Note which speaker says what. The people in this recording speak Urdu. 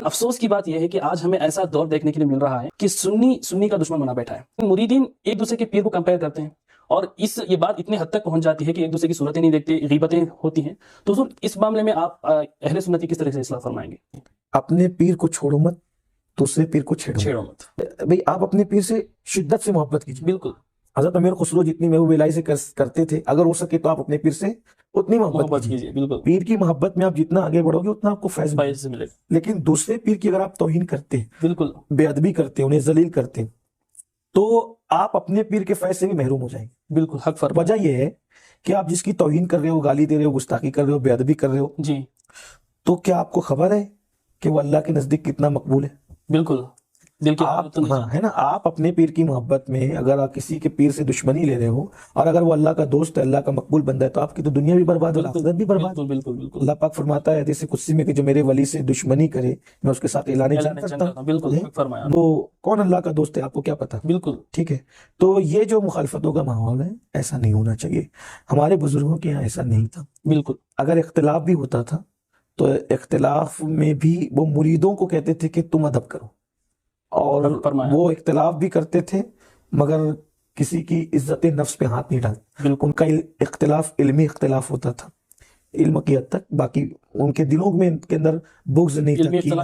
Speaker 1: افسوس کی بات یہ ہے کہ آج ہمیں ایسا دور دیکھنے کے لیے مل رہا ہے کہ سنی کا دشمن بنا بیٹھا ہے. مریدین ایک دوسرے کے پیر کو کمپیئر کرتے ہیں اور یہ بات اتنے حد تک پہنچ جاتی ہے کہ ایک دوسرے کی صورتیں نہیں دیکھتے, غیبتیں ہوتی ہیں. تو حضور اس معاملے میں آپ اہل سنت کی کس طرح سے اصلاح فرمائیں گے؟
Speaker 2: اپنے پیر کو چھوڑو مت, دوسرے پیر کو چھیڑو
Speaker 1: مت.
Speaker 2: بھئی آپ اپنے پیر سے شدت سے محبت کیجیے.
Speaker 1: بالکل.
Speaker 2: حضرت امیر خسرو جتنی محبوب الہی سے کرتے تھے, اگر ہو سکے تو آپ اپنے پیر سے اتنی محبت کیجیے.
Speaker 1: بالکل.
Speaker 2: پیر کی محبت میں آپ جتنا آگے بڑھو گے اتنا آپ کو فیض
Speaker 1: ملے گا.
Speaker 2: لیکن دوسرے پیر کی اگر آپ توہین کرتے ہیں,
Speaker 1: بالکل
Speaker 2: بے ادبی کرتے ہیں, انہیں ذلیل کرتے ہیں, تو آپ اپنے پیر کے فیض سے بھی محروم ہو جائیں گے.
Speaker 1: بالکل حق فرمایا.
Speaker 2: وجہ یہ ہے کہ آپ جس کی توہین کر رہے ہو, گالی دے رہے ہو, گستاخی کر رہے ہو, بے ادبی کر رہے ہو,
Speaker 1: جی,
Speaker 2: تو کیا آپ کو خبر ہے کہ وہ اللہ کے نزدیک کتنا مقبول ہے؟
Speaker 1: بالکل. دل کی
Speaker 2: آپ ہے نا, آپ اپنے پیر کی محبت میں اگر آپ کسی کے پیر سے دشمنی لے رہے ہو, اور اگر وہ اللہ کا دوست ہے, اللہ کا مقبول بندہ ہے, تو آپ کی تو دنیا بھی برباد ہے, آخرت بھی برباد.
Speaker 1: بالکل بالکل.
Speaker 2: اللہ پاک فرماتا ہے حدیث قدسی میں کہ جو میرے ولی سے دشمنی کرے میں اس کے ساتھ اعلان جنگ کرتا ہوں.
Speaker 1: بالکل حق فرمایا.
Speaker 2: وہ کون اللہ کا دوست ہے آپ کو کیا پتا؟
Speaker 1: بالکل
Speaker 2: ٹھیک ہے. تو یہ جو مخالفتوں کا ماحول ہے, ایسا نہیں ہونا چاہیے. ہمارے بزرگوں کے یہاں ایسا نہیں تھا.
Speaker 1: بالکل.
Speaker 2: اگر اختلاف بھی ہوتا تھا تو اختلاف میں بھی وہ مریدوں کو کہتے تھے کہ تم ادب کرو, اور وہ اختلاف بھی کرتے تھے مگر کسی کی عزت نفس پہ ہاتھ نہیں ڈالتے. ان کا اختلاف علمی اختلاف ہوتا تھا, علم کی حد تک, باقی ان کے دلوں میں ان کے اندر بغض نہیں تھا.